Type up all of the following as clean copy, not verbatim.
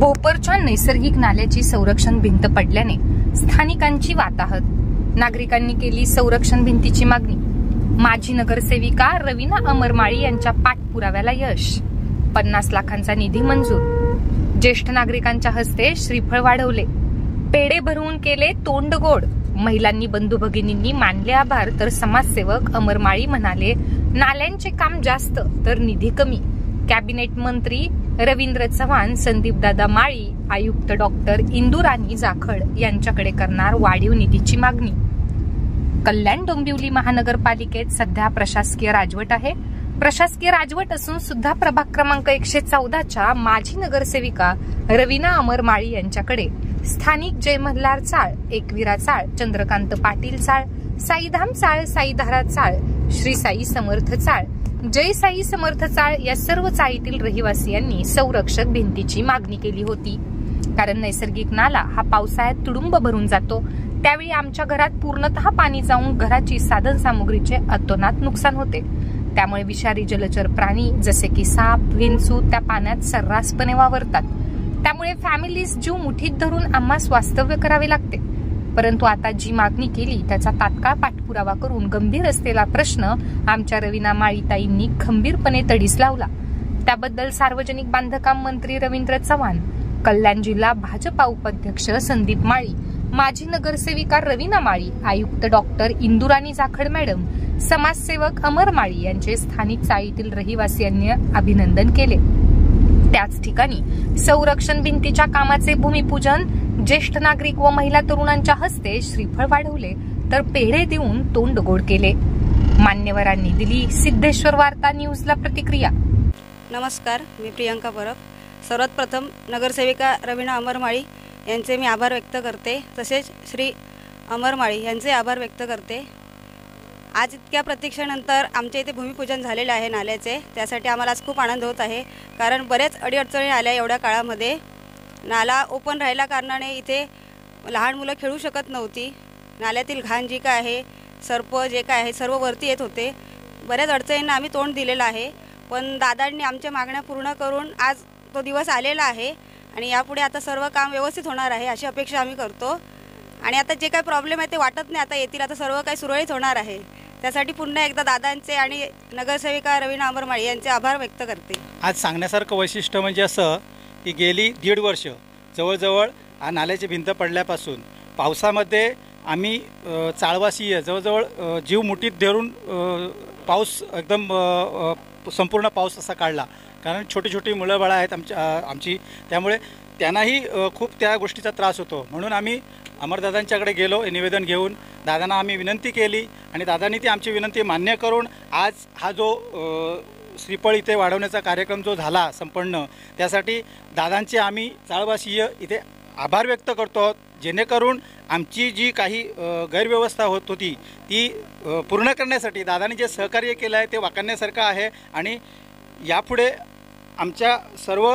भोपरच्या नैसर्गिक नाल्याची संरक्षण भिंत पडल्याने स्थानिकांची वाताहत। नागरिकांनी केली संरक्षण भिंतीची मागणी। माजी नगरसेविका रवीना अमरमाळी यांच्या पाठपुराव्याला यश। 50 लाखांचा निधी मंजूर। ज्येष्ठ नागरिकांच्या हस्ते श्रीफळ वाढवले। पेढे भरवून केले तोंड गोड। महिलांनी बंधू भगिनींनी मानले आभार, तर समाजसेवक अमरमाळी म्हणाले, नाल्यांचे काम जास्त तर निधी कमी। कॅबिनेट मंत्री रवींद्र चव्हाण, संदीपदादा माळी, आयुक्त डॉक्टर इंदुराणी जाखड यांच्याकडे करणार वाढीव निधीची मागणी। कल्याण डोंबिवली महानगरपालिकेत सध्या प्रशासकीय राजवट आहे। प्रशासकीय राजवट असून सुद्धा प्रभाग क्रमांक 114च्या माजी नगरसेविका रवीना अमरमाळी यांच्याकडे स्थानिक जय मल्हार चाळ, एकविरा चाळ, चंद्रकांत पाटील चाळ, साईधाम चाळ, साईधारा चाळ, श्री साई समर्थ चाळ, जय साई समर्थ चाळ या सर्व चाळीतील रहिवासियांनी संरक्षक भिंतीची मागणी केली होती। कारण नैसर्गिक नाला हा पावसाळ्यात तुडुंब भरून जातो, त्यावेळी आमच्या घरात पूर्णतः पाणी जाऊन घराची साधन सामुग्रीचे अतोनात नुकसान होते। त्यामुळे विषारी जलचर प्राणी जसे की साप, विंचू त्या पाण्यात सर्रासपणे वावरतात। त्यामुळे फॅमिलीज जीव मुठीत धरून आम्हास वास्तव्य करावे लागते। परंतु आता जी मागणी केली त्याचा तात्काळ पाठपुरावा करून गंभीर असलेला प्रश्न आमच्या रवीना माळीताईंनी खंबीरपणे तडीस लावला। त्याबद्दल सार्वजनिक बांधकाम मंत्री रवींद्र चव्हाण, कल्याण जिल्हा भाजपा उपाध्यक्ष संदीप माळी, माजी नगरसेविका रवीना माळी, आयुक्त डॉक्टर इंदुराणी जाखड मॅडम, समाजसेवक अमर माळी यांचे स्थानिक चाळीतील रहिवासियांनी अभिनंदन केले। त्याच ठिकाणी संरक्षण भिंतीच्या कामाचे भूमिपूजन ज्येष्ठ नागरिक व महिला तरुणांच्या हस्ते श्रीफळ वाढवले, तर पेढे देऊन तोंड गोड केले। मान्यवरांनी दिली सिद्धेश्वर वार्ता न्यूजला प्रतिक्रिया। नमस्कार, मी प्रियंका परब। सर्वात प्रथम नगरसेविका रवीना अमरमाळी यांचे मी आभार व्यक्त करते, तसेच श्री अमरमाळी यांचे आभार व्यक्त करते। आज इतक्या प्रतीक्षेनंतर आमच्या इथे भूमिपूजन झालेले आहे नाल्याचे, त्यासाठी आम्हाला आज खूप आनंद होत आहे। कारण बरेच अडीअडचणी आल्या एवढ्या काळामध्ये। नाला ओपन राहिल्या कारणाने इथे लहान मुलं खेळू शकत नव्हती। नाल्यातील घाण जी काय आहे, सर्प जे काय आहे सर्व वरती येत होते। बऱ्याच अडचणींना आम्ही तोंड दिलेलं आहे, पण दादांनी आमच्या मागण्या पूर्ण करून आज तो दिवस आलेला आहे आणि यापुढे आता सर्व काम व्यवस्थित होणार आहे अशी अपेक्षा आम्ही करतो। आणि आता जे काही प्रॉब्लेम आहे ते वाटत नाही आता येतील, आता सर्व काही सुरळीत होणार आहे। त्यासाठी पुन्हा एकदा दादांचे आणि नगरसेविका रवीना अमरमाळी यांचे आभार व्यक्त करते। आज सांगण्यासारखं वैशिष्ट्य म्हणजे असं की गेली 1.5 वर्ष जवळजवळ नाल्याची भिंत पडल्यापासून पावसामध्ये आम्ही चाळवासीय जवळजवळ जीव मुठीत धरून पाऊस एकदम संपूर्ण पाऊस असा काढला। कारण छोटी छोटी मुलं बाळं आहेत आमची, त्यामुळे त्यांनाही खूप त्या गोष्टीचा त्रास होतो। म्हणून आम्ही अमरदादांच्याकडे गेलो, निवेदन घेऊन दादांना आम्ही विनंती केली आणि दादांनी ती आमची विनंती मान्य करून आज हा जो श्रीफळ इथे वाढवण्याचा कार्यक्रम जो झाला संपन्न, त्यासाठी दादांचे आम्ही चाळवासीय इथे आभार व्यक्त करतो आहोत। जेणेकरून आमची जी काही गैरव्यवस्था होत होती ती पूर्ण करण्यासाठी दादांनी जे सहकार्य केलं आहे ते वाखाणण्यासारखं आहे आणि यापुढे आमच्या सर्व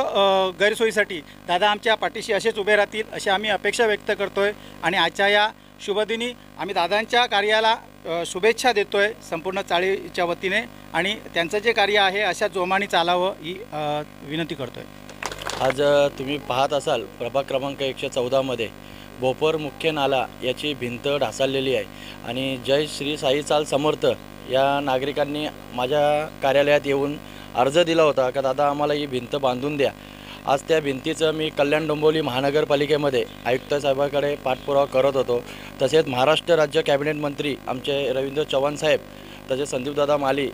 गैरसोयीसाठी दादा आमच्या पाठीशी असेच उभे राहतील अशी आम्ही अपेक्षा व्यक्त करतोय। आणि आजच्या या शुभदिनी आम्ही दादांच्या कार्याला शुभेच्छा देतोय संपूर्ण चाळीच्या वतीने आणि त्यांचं जे कार्य आहे अशा जोमाने चालावं ही विनंती करतोय। आज तुम्ही पाहत असाल प्रभाग क्रमांक 114मध्ये भोपर मुख्य नाला याची भिंत ढासळलेली आहे आणि जय श्री साई चाल समर्थ या नागरिकांनी माझ्या कार्यालयात येऊन अर्ज दिला होता का दादा आम्हाला ही भिंत बांधून द्या। आज त्या भिंतीचं मी कल्याण डोंबिवली महानगरपालिकेमध्ये आयुक्त साहेबांकडे पाठपुरावा करत होतो। तसेच महाराष्ट्र राज्य कॅबिनेट मंत्री आमचे रवींद्र चव्हाण साहेब, तसेच संदीपदादा माळी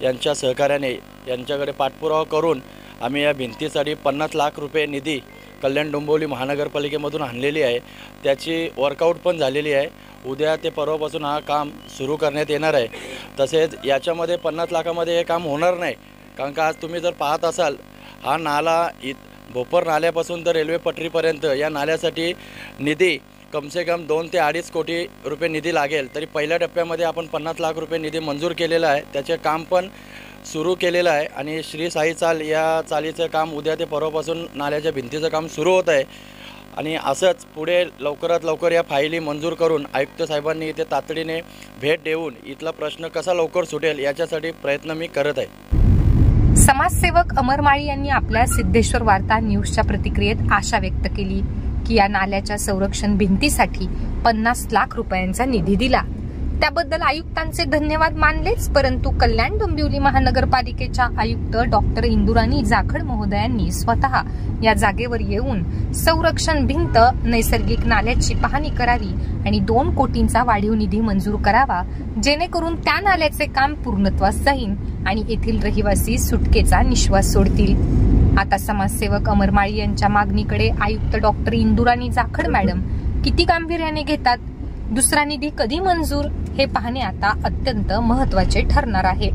यांच्या सहकार्याने यांच्याकडे पाठपुरावा करून आम्ही या भिंतीसाठी 50 लाख रुपये निधी कल्याण डोंबिवली महानगरपालिकेमधून आणलेली आहे। त्याची वर्कआउट पण झालेली आहे। उद्या ते परवापासून हा काम सुरू करण्यात येणार आहे। तसेच याच्यामध्ये 50 लाखामध्ये हे काम होणार नाही, कारण का आज तुम्ही जर पाहत असाल हा नाला भोपर नाल्यापासून तर रेल्वे पटरीपर्यंत या नाल्यासाठी निधी कमसे कम 2 ते 2.5 कोटी रुपये निधी लागेल। तरी पहिल्या टप्प्यामध्ये आपण 50 लाख रुपये निधी मंजूर केलेला आहे, त्याचे काम पण सुरू केलेलं आहे आणि श्री साई चाल या चालीचं काम उद्या ते परवापासून नाल्याच्या भिंतीचं काम सुरू होत आहे। आणि असंच पुढे लवकरात लवकर या फाईली मंजूर करून आयुक्त साहेबांनी इथे तातडीने भेट देऊन इथला प्रश्न कसा लवकर सुटेल याच्यासाठी प्रयत्न मी करत आहे। समाजसेवक अमर माळी यांनी आपल्या सिद्धेश्वर वार्ता न्यूजच्या प्रतिक्रियेत आशा व्यक्त केली की या नाल्याच्या संरक्षण भिंतीसाठी 50 लाख रुपयांचा निधी दिला। त्याबद्दल आयुक्तांचे धन्यवाद मानलेच, परंतु कल्याण डोंबिवली महानगरपालिकेच्या आयुक्त डॉक्टर इंदुराणी जाखड महोदयांनी स्वतः या जागेवर येऊन संरक्षण भिंत, नैसर्गिक नाल्याची पाहणी करावी आणि 2 कोटींचा वाढीव निधी मंजूर करावा, जेणेकरून त्या नाल्याचे काम पूर्णत्वास जाईल आणि येथील रहिवासी सुटकेचा निश्वास सोडतील। आता समाजसेवक अमर माळी यांच्या मागणीकडे आयुक्त डॉक्टर इंदुराणी जाखड मॅडम किती गांभीर्याने घेतात, दुसरा निधी कधी मंजूर, हे पाहणे आता अत्यंत महत्त्वाचे ठरणार आहे।